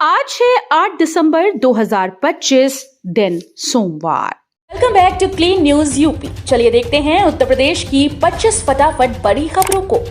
आज है 8 दिसंबर 2025 दिन सोमवार। Welcome back to clean news UP. चलिए देखते हैं उत्तर प्रदेश की 25 फटाफट बड़ी खबरों को।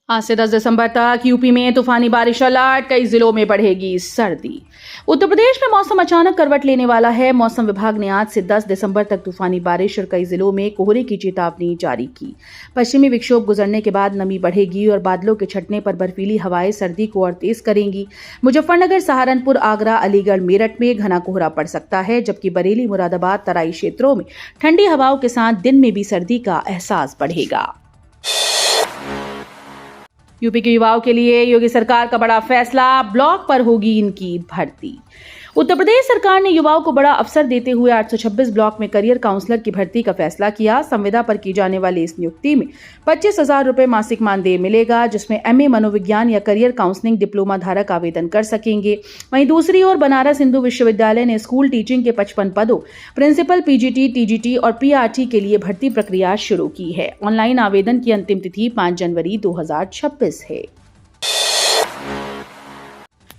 आज से 10 दिसंबर तक यूपी में तूफानी बारिश अलर्ट, कई जिलों में बढ़ेगी सर्दी। उत्तर प्रदेश में मौसम अचानक करवट लेने वाला है। मौसम विभाग ने आज से 10 दिसंबर तक तूफानी बारिश और कई जिलों में कोहरे की चेतावनी जारी की। पश्चिमी विक्षोभ गुजरने के बाद नमी बढ़ेगी और बादलों के छटने पर बर्फीली हवाएं सर्दी को और तेज करेंगी। मुजफ्फरनगर, सहारनपुर, आगरा, अलीगढ़, मेरठ में घना कोहरा पड़ सकता है, जबकि बरेली, मुरादाबाद, तराई क्षेत्रों में ठंडी हवाओं के साथ दिन में भी सर्दी का एहसास बढ़ेगा। यूपी के युवाओं के लिए योगी सरकार का बड़ा फैसला, ब्लॉक पर होगी इनकी भर्ती। उत्तर प्रदेश सरकार ने युवाओं को बड़ा अवसर देते हुए 826 ब्लॉक में करियर काउंसलर की भर्ती का फैसला किया। संविदा पर की जाने वाली इस नियुक्ति में 25,000 रुपए मासिक मानदेय मिलेगा, जिसमें एमए मनोविज्ञान या करियर काउंसलिंग डिप्लोमा धारक आवेदन कर सकेंगे। वहीं दूसरी ओर बनारस हिंदू विश्वविद्यालय ने स्कूल टीचिंग के 55 पदों, प्रिंसिपल, पीजीटी, टीजीटी और पीआरटी के लिए भर्ती प्रक्रिया शुरू की है। ऑनलाइन आवेदन की अंतिम तिथि 5 जनवरी 2026 है।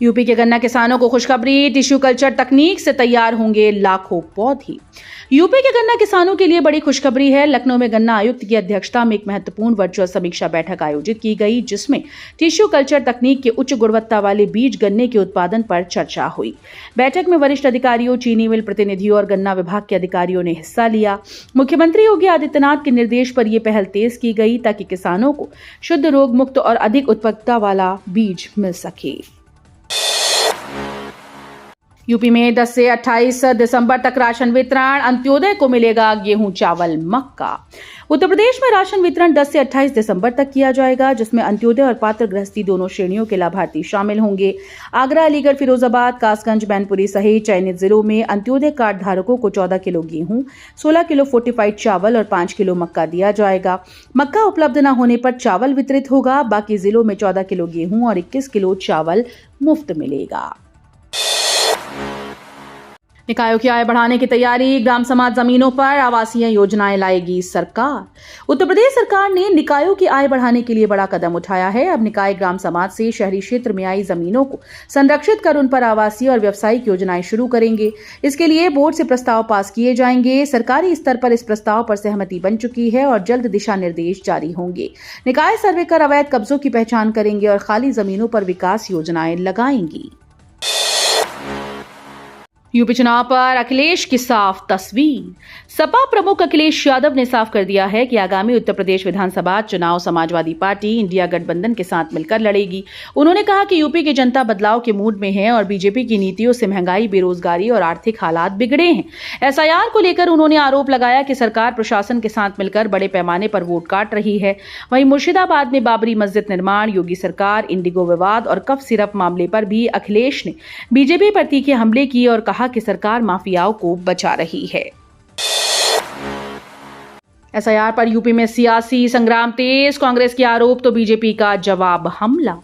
यूपी के गन्ना किसानों को खुशखबरी, टिश्यू कल्चर तकनीक से तैयार होंगे लाखों पौधे। यूपी के गन्ना किसानों के लिए बड़ी खुशखबरी है। लखनऊ में गन्ना आयुक्त की अध्यक्षता में एक महत्वपूर्ण वर्चुअल समीक्षा बैठक आयोजित की गई, जिसमें टिश्यू कल्चर तकनीक के उच्च गुणवत्ता वाले बीज गन्ने के उत्पादन पर चर्चा हुई। बैठक में वरिष्ठ अधिकारियों, चीनी मिल प्रतिनिधियों और गन्ना विभाग के अधिकारियों ने हिस्सा लिया। मुख्यमंत्री योगी आदित्यनाथ के निर्देश पर यह पहल तेज की गई ताकि किसानों को शुद्ध, रोग मुक्त और अधिक उत्पादकता वाला बीज मिल सके। यूपी में 10 से 28 दिसंबर तक राशन वितरण, अंत्योदय को मिलेगा गेहूं, चावल, मक्का। उत्तर प्रदेश में राशन वितरण 10 से 28 दिसंबर तक किया जाएगा, जिसमें अंत्योदय और पात्र गृहस्थी दोनों श्रेणियों के लाभार्थी शामिल होंगे। आगरा, अलीगढ़, फिरोजाबाद, कासगंज, मैनपुरी सहित चयनित जिलों में अंत्योदय कार्ड धारकों को 14 किलो गेहूं, 16 किलो फोर्टिफाइड चावल और 5 किलो मक्का दिया जाएगा। मक्का उपलब्ध न होने पर चावल वितरित होगा। बाकी जिलों में 14 किलो गेहूं और 21 किलो चावल मुफ्त मिलेगा। निकायों की आय बढ़ाने की तैयारी, ग्राम समाज जमीनों पर आवासीय योजनाएं लाएगी सरकार। उत्तर प्रदेश सरकार ने निकायों की आय बढ़ाने के लिए बड़ा कदम उठाया है। अब निकाय ग्राम समाज से शहरी क्षेत्र में आई जमीनों को संरक्षित कर उन पर आवासीय और व्यावसायिक योजनाएं शुरू करेंगे। इसके लिए बोर्ड से प्रस्ताव पास किए जाएंगे। सरकारी स्तर पर इस प्रस्ताव पर सहमति बन चुकी है और जल्द दिशा निर्देश जारी होंगे। निकाय सर्वे कर अवैध कब्जों की पहचान करेंगे और खाली जमीनों पर विकास योजनाएं लगाएंगी। यूपी चुनाव पर अखिलेश की साफ तस्वीर। सपा प्रमुख अखिलेश यादव ने साफ कर दिया है कि आगामी उत्तर प्रदेश विधानसभा चुनाव समाजवादी पार्टी इंडिया गठबंधन के साथ मिलकर लड़ेगी। उन्होंने कहा कि यूपी की जनता बदलाव के मूड में है और बीजेपी की नीतियों से महंगाई, बेरोजगारी और आर्थिक हालात बिगड़े हैं। एसआईआर को लेकर उन्होंने आरोप लगाया कि सरकार प्रशासन के साथ मिलकर बड़े पैमाने पर वोट काट रही है। वहीं मुर्शिदाबाद में बाबरी मस्जिद निर्माण, योगी सरकार, इंडिगो विवाद और कफ सिरप मामले पर भी अखिलेश ने बीजेपी पर तीखे हमले किए और कहा कि सरकार माफियाओं को बचा रही है। एसआईआर पर यूपी में सियासी संग्राम तेज, कांग्रेस के आरोप तो बीजेपी का जवाब हमला।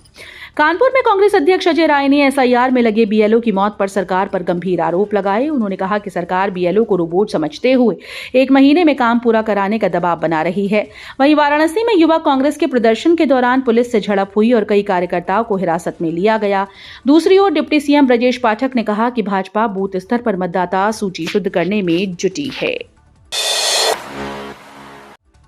कानपुर में कांग्रेस अध्यक्ष अजय राय ने एसआईआर में लगे बीएलओ की मौत पर सरकार पर गंभीर आरोप लगाए। उन्होंने कहा कि सरकार बीएलओ को रोबोट समझते हुए 1 महीने में काम पूरा कराने का दबाव बना रही है। वहीं वाराणसी में युवा कांग्रेस के प्रदर्शन के दौरान पुलिस से झड़प हुई और कई कार्यकर्ताओं को हिरासत में लिया गया। दूसरी ओर डिप्टी सीएम ब्रजेश पाठक ने कहा कि भाजपा बूथ स्तर पर मतदाता सूची शुद्ध करने में जुटी है।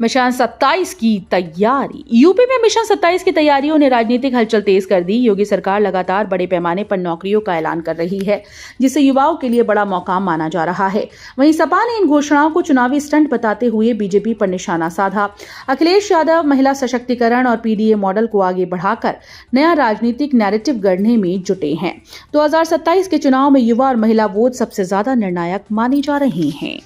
मिशन 27 की तैयारी। यूपी में मिशन 27 की तैयारियों ने राजनीतिक हलचल तेज कर दी। योगी सरकार लगातार बड़े पैमाने पर नौकरियों का ऐलान कर रही है, जिसे युवाओं के लिए बड़ा मौका माना जा रहा है। वहीं सपा ने इन घोषणाओं को चुनावी स्टंट बताते हुए बीजेपी पर निशाना साधा। अखिलेश यादव महिला सशक्तिकरण और पीडीए मॉडल को आगे बढ़ाकर नया राजनीतिक नैरेटिव गढ़ने में जुटे हैं। 2027 के चुनाव में युवा और महिला वोट सबसे ज्यादा निर्णायक माने जा रहे हैं।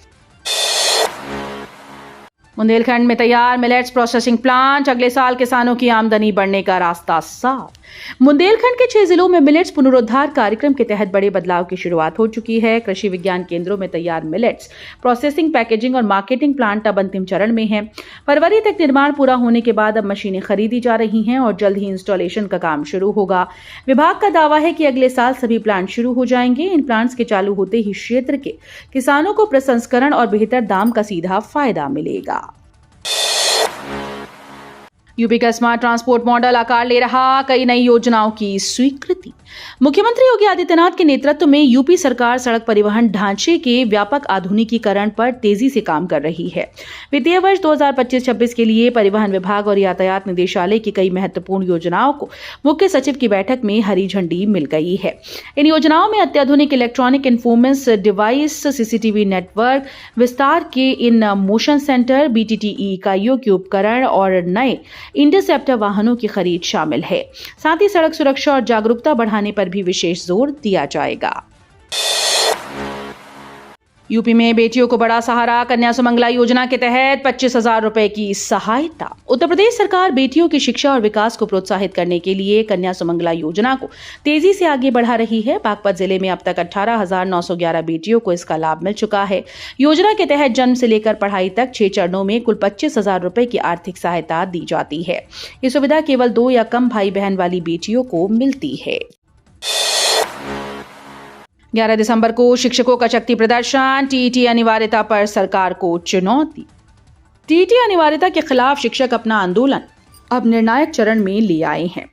बुंदेलखंड में तैयार मिलेट्स प्रोसेसिंग प्लांट, अगले साल किसानों की आमदनी बढ़ने का रास्ता साफ। बुंदेलखंड के 6 जिलों में मिलेट्स पुनरुद्धार कार्यक्रम के तहत बड़े बदलाव की शुरुआत हो चुकी है। कृषि विज्ञान केंद्रों में तैयार मिलेट्स प्रोसेसिंग, पैकेजिंग और मार्केटिंग प्लांट अब अंतिम चरण में है। फरवरी तक निर्माण पूरा होने के बाद अब मशीनें खरीदी जा रही हैं और जल्द ही इंस्टॉलेशन का काम शुरू होगा। विभाग का दावा है कि अगले साल सभी प्लांट शुरू हो जाएंगे। इन प्लांट्स के चालू होते ही क्षेत्र के किसानों को प्रसंस्करण और बेहतर दाम का सीधा फायदा मिलेगा। यूपी का स्मार्ट ट्रांसपोर्ट मॉडल आकार ले रहा, कई नई योजनाओं की स्वीकृति। मुख्यमंत्री योगी आदित्यनाथ के नेतृत्व में यूपी सरकार सड़क परिवहन ढांचे के व्यापक आधुनिकीकरण पर तेजी से काम कर रही है। वित्तीय वर्ष 2025-26 के लिए परिवहन विभाग और यातायात निदेशालय की कई महत्वपूर्ण योजनाओं को मुख्य सचिव की बैठक में हरी झंडी मिल गई है। इन योजनाओं में अत्याधुनिक इलेक्ट्रॉनिक इन्फोर्मेंस डिवाइस, सीसीटीवी नेटवर्क, विस्तार के इन मोशन सेंटर, बीटीटीई इकाइयों के उपकरण और नए इंटरसेप्टर वाहनों की खरीद शामिल है। साथ ही सड़क सुरक्षा और जागरूकता बढ़ाने पर भी विशेष जोर दिया जाएगा। यूपी में बेटियों को बड़ा सहारा, कन्या सुमंगला योजना के तहत 25,000 रुपए की सहायता। उत्तर प्रदेश सरकार बेटियों की शिक्षा और विकास को प्रोत्साहित करने के लिए कन्या सुमंगला योजना को तेजी से आगे बढ़ा रही है। बागपत जिले में अब तक 18,911 बेटियों को इसका लाभ मिल चुका है। योजना के तहत जन्म से लेकर पढ़ाई तक 6 चरणों में कुल 25,000 रुपए की आर्थिक सहायता दी जाती है। ये सुविधा केवल 2 या कम भाई बहन वाली बेटियों को मिलती है। 11 दिसंबर को शिक्षकों का शक्ति प्रदर्शन, टीईटी अनिवार्यता पर सरकार को चुनौती। टीईटी अनिवार्यता के खिलाफ शिक्षक अपना आंदोलन अब निर्णायक चरण में ले आए हैं।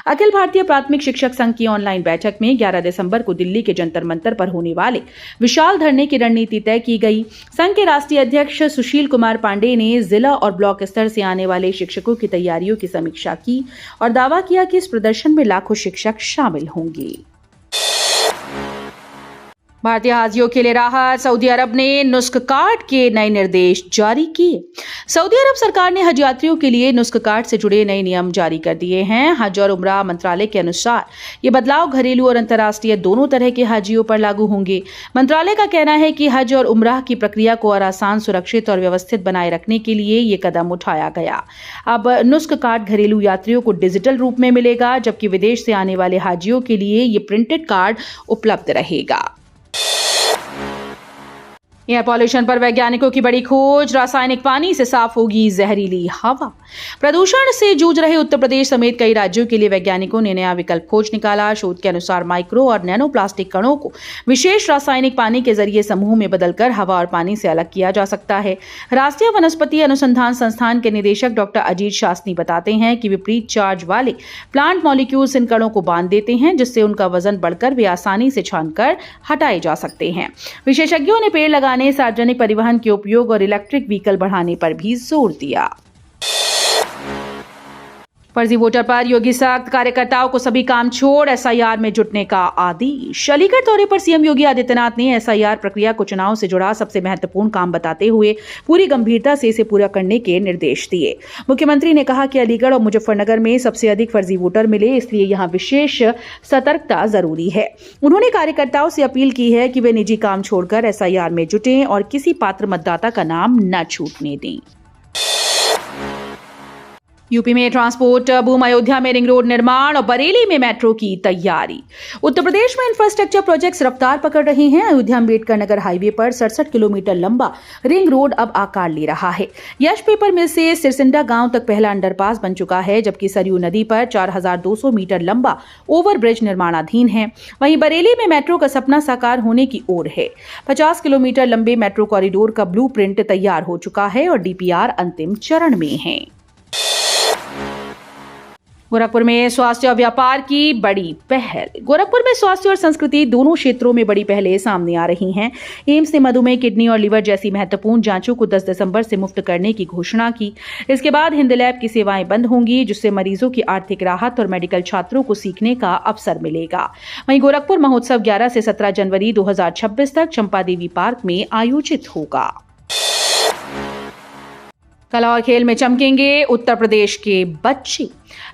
अखिल भारतीय प्राथमिक शिक्षक संघ की ऑनलाइन बैठक में 11 दिसंबर को दिल्ली के जंतर मंतर पर होने वाले विशाल धरने की रणनीति तय की गई। संघ के राष्ट्रीय अध्यक्ष सुशील कुमार पांडे ने जिला और ब्लॉक स्तर से आने वाले शिक्षकों की तैयारियों की समीक्षा की और दावा किया कि इस प्रदर्शन में लाखों शिक्षक शामिल होंगे। भारतीय हाजियों के लिए राहत, सऊदी अरब ने नुस्ख कार्ड के नए निर्देश जारी किए। सऊदी अरब सरकार ने हज यात्रियों के लिए नुस्ख कार्ड से जुड़े नए नियम जारी कर दिए हैं। हज और उम्रा मंत्रालय के अनुसार ये बदलाव घरेलू और अंतर्राष्ट्रीय दोनों तरह के हाजियों पर लागू होंगे। मंत्रालय का कहना है कि हज और उम्रा की प्रक्रिया को और आसान, सुरक्षित और व्यवस्थित बनाए रखने के लिए ये कदम उठाया गया। अब नुस्ख कार्ड घरेलू यात्रियों को डिजिटल रूप में मिलेगा, जबकि विदेश से आने वाले हाजियों के लिए ये प्रिंटेड कार्ड उपलब्ध रहेगा। एयर पॉल्यूशन पर वैज्ञानिकों की बड़ी खोज, रासायनिक पानी से साफ होगी जहरीली हवा। प्रदूषण से जूझ रहे उत्तर प्रदेश समेत कई राज्यों के लिए वैज्ञानिकों ने नया विकल्प खोज निकाला। शोध के अनुसार माइक्रो और नैनो प्लास्टिक कणों को विशेष रासायनिक पानी के जरिए समूह में बदलकर हवा और पानी से अलग किया जा सकता है। राष्ट्रीय वनस्पति अनुसंधान संस्थान के निदेशक डॉक्टर अजीत शास्त्री बताते हैं कि विपरीत चार्ज वाले प्लांट मॉलिक्यूल्स इन कणों को बांध देते हैं, जिससे उनका वजन बढ़कर वे आसानी से छानकर हटाए जा सकते हैं। विशेषज्ञों ने पेड़ लगाने, सार्वजनिक परिवहन के उपयोग और इलेक्ट्रिक व्हीकल बढ़ाने पर भी जोर दिया। फर्जी वोटर पर योगी सख्त, कार्यकर्ताओं को सभी काम छोड़ एसआईआर में जुटने का आदेश। अलीगढ़ दौरे पर सीएम योगी आदित्यनाथ ने एसआईआर प्रक्रिया को चुनाव से जुड़ा सबसे महत्वपूर्ण काम बताते हुए पूरी गंभीरता से इसे पूरा करने के निर्देश दिए। मुख्यमंत्री ने कहा कि अलीगढ़ और मुजफ्फरनगर में सबसे अधिक फर्जी वोटर मिले, इसलिए यहां विशेष सतर्कता जरूरी है। उन्होंने कार्यकर्ताओं से अपील की है कि वे निजी काम छोड़कर एसआईआर में जुटें और किसी पात्र मतदाता का नाम न छूटने दें। यूपी में ट्रांसपोर्ट बूम, अयोध्या में रिंग रोड निर्माण और बरेली में मेट्रो की तैयारी। उत्तर प्रदेश में इंफ्रास्ट्रक्चर प्रोजेक्ट्स रफ्तार पकड़ रहे हैं। अयोध्या अम्बेडकर नगर हाईवे पर 67 किलोमीटर लंबा रिंग रोड अब आकार ले रहा है। यश पेपर मिल से सिरसिंडा गांव तक पहला अंडरपास बन चुका है, जबकि सरयू नदी पर 4,200 मीटर लंबा ओवरब्रिज निर्माणाधीन है। वहीं बरेली में मेट्रो का सपना साकार होने की ओर है। 50 किलोमीटर लंबे मेट्रो कॉरिडोर का ब्लूप्रिंट तैयार हो चुका है और डीपीआर अंतिम चरण में है। गोरखपुर में स्वास्थ्य और व्यापार की बड़ी पहल। गोरखपुर में स्वास्थ्य और संस्कृति दोनों क्षेत्रों में बड़ी पहलें सामने आ रही हैं। एम्स ने मधुमेह, किडनी और लिवर जैसी महत्वपूर्ण जांचों को 10 दिसंबर से मुफ्त करने की घोषणा की। इसके बाद हिंद लैब की सेवाएं बंद होंगी, जिससे मरीजों की आर्थिक राहत और मेडिकल छात्रों को सीखने का अवसर मिलेगा। वहीं गोरखपुर महोत्सव 11 से 17 जनवरी 2026 तक चंपादेवी पार्क में आयोजित होगा। कला और खेल में चमकेंगे उत्तर प्रदेश के बच्चे।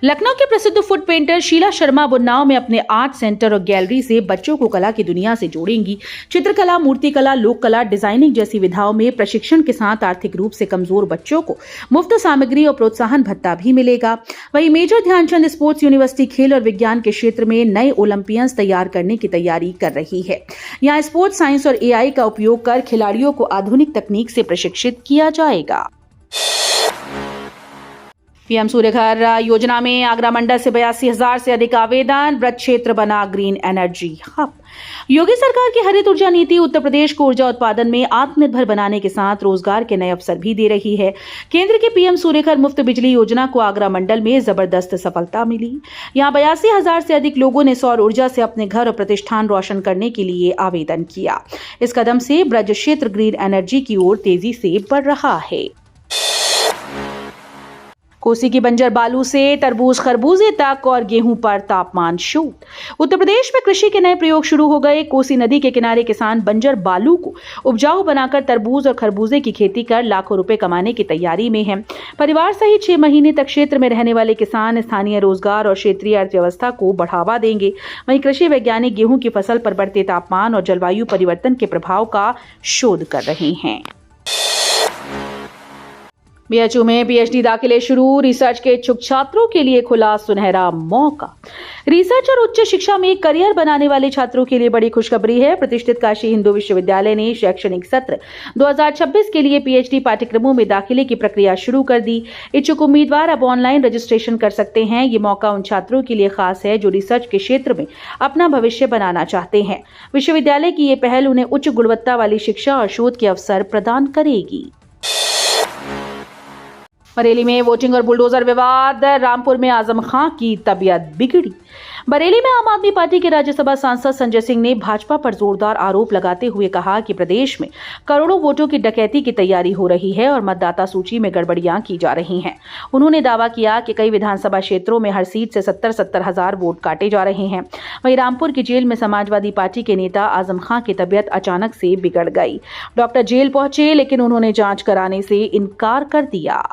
लखनऊ के प्रसिद्ध फुट पेंटर शीला शर्मा उन्नाव में अपने आर्ट सेंटर और गैलरी से बच्चों को कला की दुनिया से जोड़ेंगी। चित्रकला, मूर्तिकला, लोक कला, डिजाइनिंग जैसी विधाओं में प्रशिक्षण के साथ आर्थिक रूप से कमजोर बच्चों को मुफ्त सामग्री और प्रोत्साहन भत्ता भी मिलेगा। वहीं मेजर ध्यानचंद स्पोर्ट्स यूनिवर्सिटी खेल और विज्ञान के क्षेत्र में नए ओलंपियंस तैयार करने की तैयारी कर रही है। यहाँ स्पोर्ट्स साइंस और एआई का उपयोग कर खिलाड़ियों को आधुनिक तकनीक से प्रशिक्षित किया जाएगा। पीएम सूर्यघर योजना में आगरा मंडल से 82,000 से अधिक आवेदन। ब्रज क्षेत्र बना ग्रीन एनर्जी हब। योगी सरकार की हरित ऊर्जा नीति उत्तर प्रदेश को ऊर्जा उत्पादन में आत्मनिर्भर बनाने के साथ रोजगार के नए अवसर भी दे रही है। केंद्र की पीएम सूर्यघर मुफ्त बिजली योजना को आगरा मंडल में जबरदस्त सफलता मिली। यहां 82,000 से अधिक लोगों ने सौर ऊर्जा से अपने घर और प्रतिष्ठान रोशन करने के लिए आवेदन किया। इस कदम से ब्रज क्षेत्र ग्रीन एनर्जी की ओर तेजी से बढ़ रहा है। कोसी की बंजर बालू से तरबूज खरबूजे तक और गेहूं पर तापमान शूट। उत्तर प्रदेश में कृषि के नए प्रयोग शुरू हो गए। कोसी नदी के किनारे किसान बंजर बालू को उपजाऊ बनाकर तरबूज और खरबूजे की खेती कर लाखों रुपए कमाने की तैयारी में हैं। परिवार सहित 6 महीने तक क्षेत्र में रहने वाले किसान स्थानीय रोजगार और क्षेत्रीय अर्थव्यवस्था को बढ़ावा देंगे। वहीं कृषि वैज्ञानिक गेहूं की फसल पर बढ़ते तापमान और जलवायु परिवर्तन के प्रभाव का शोध कर रहे हैं। बीएचयू में पीएचडी दाखिले शुरू। रिसर्च के इच्छुक छात्रों के लिए खुला सुनहरा मौका। रिसर्च और उच्च शिक्षा में करियर बनाने वाले छात्रों के लिए बड़ी खुशखबरी है। प्रतिष्ठित काशी हिंदू विश्वविद्यालय ने शैक्षणिक सत्र 2026 के लिए पीएचडी पाठ्यक्रमों में दाखिले की प्रक्रिया शुरू कर दी। इच्छुक उम्मीदवार अब ऑनलाइन रजिस्ट्रेशन कर सकते हैं। ये मौका उन छात्रों के लिए खास है जो रिसर्च के क्षेत्र में अपना भविष्य बनाना चाहते हैं। विश्वविद्यालय की ये पहल उन्हें उच्च गुणवत्ता वाली शिक्षा और शोध के अवसर प्रदान करेगी। बरेली में वोटिंग और बुलडोजर विवाद। रामपुर में आजम खां की तबीयत बिगड़ी। बरेली में आम आदमी पार्टी के राज्यसभा सांसद संजय सिंह ने भाजपा पर जोरदार आरोप लगाते हुए कहा कि प्रदेश में करोड़ों वोटों की डकैती की तैयारी हो रही है और मतदाता सूची में गड़बड़ियां की जा रही हैं। उन्होंने दावा किया कि कई विधानसभा क्षेत्रों में हर सीट से 70-70 हजार वोट काटे जा रहे हैं। वहीं रामपुर की जेल में समाजवादी पार्टी के नेता आजम खां की तबीयत अचानक से बिगड़ गई। डॉक्टर जेल पहुंचे लेकिन उन्होंने जांच कराने से इनकार कर दिया।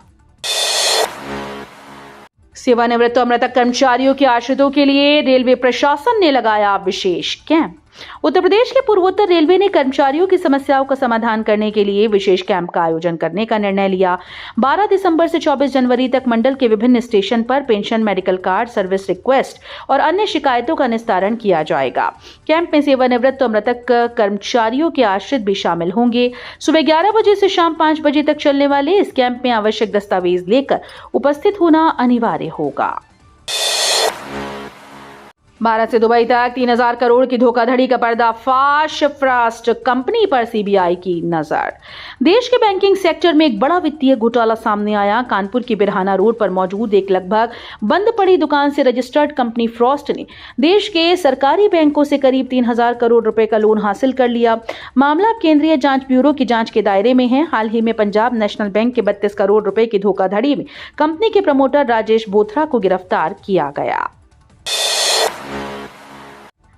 सेवानिवृत्त और मृतक कर्मचारियों के आश्रितों के लिए रेलवे प्रशासन ने लगाया विशेष कैंप। उत्तर प्रदेश के पूर्वोत्तर रेलवे ने कर्मचारियों की समस्याओं का समाधान करने के लिए विशेष कैंप का आयोजन करने का निर्णय लिया। 12 दिसंबर से 24 जनवरी तक मंडल के विभिन्न स्टेशन पर pension, medical card, service request और अन्य शिकायतों का निस्तारण किया जाएगा। कैंप में सेवानिवृत्त और मृतक कर्मचारियों के आश्रित भी शामिल होंगे। सुबह 11 बजे से शाम 5 बजे तक चलने वाले इस कैंप में आवश्यक दस्तावेज लेकर उपस्थित होना अनिवार्य होगा। भारत से दुबई तक 3,000 करोड़ की धोखाधड़ी का पर्दाफाश। फ्रास्ट कंपनी पर सीबीआई की नजर। देश के बैंकिंग सेक्टर में एक बड़ा वित्तीय घोटाला सामने आया। कानपुर की बिरहाना रोड पर मौजूद एक लगभग बंद पड़ी दुकान से रजिस्टर्ड कंपनी फ्रॉस्ट ने देश के सरकारी बैंकों से करीब 3,000 करोड़ रुपए का लोन हासिल कर लिया। मामला केंद्रीय जांच ब्यूरो की जांच के दायरे में है। हाल ही में पंजाब नेशनल बैंक के 32 करोड़ रुपए की धोखाधड़ी में कंपनी के प्रमोटर राजेश बोथरा को गिरफ्तार किया गया।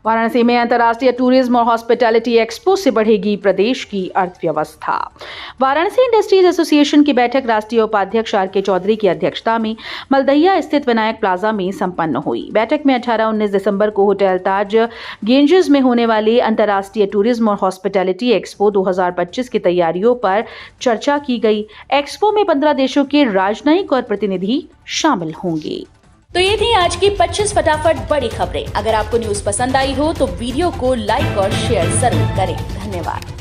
वाराणसी में अंतर्राष्ट्रीय टूरिज्म और हॉस्पिटैलिटी एक्सपो से बढ़ेगी प्रदेश की अर्थव्यवस्था। वाराणसी इंडस्ट्रीज एसोसिएशन की बैठक राष्ट्रीय उपाध्यक्ष आर.के. चौधरी की अध्यक्षता में मलदहिया स्थित विनायक प्लाजा में संपन्न हुई। बैठक में 18-19 दिसंबर को होटल ताज गेंजेस में होने वाले अंतर्राष्ट्रीय टूरिज्म और हॉस्पिटैलिटी एक्सपो 2025 की तैयारियों पर चर्चा की गई। एक्सपो में 15 देशों के राजनयिक और प्रतिनिधि शामिल होंगे। तो ये थी आज की 25 फटाफट बड़ी खबरें। अगर आपको न्यूज पसंद आई हो तो वीडियो को लाइक और शेयर जरूर करें। धन्यवाद।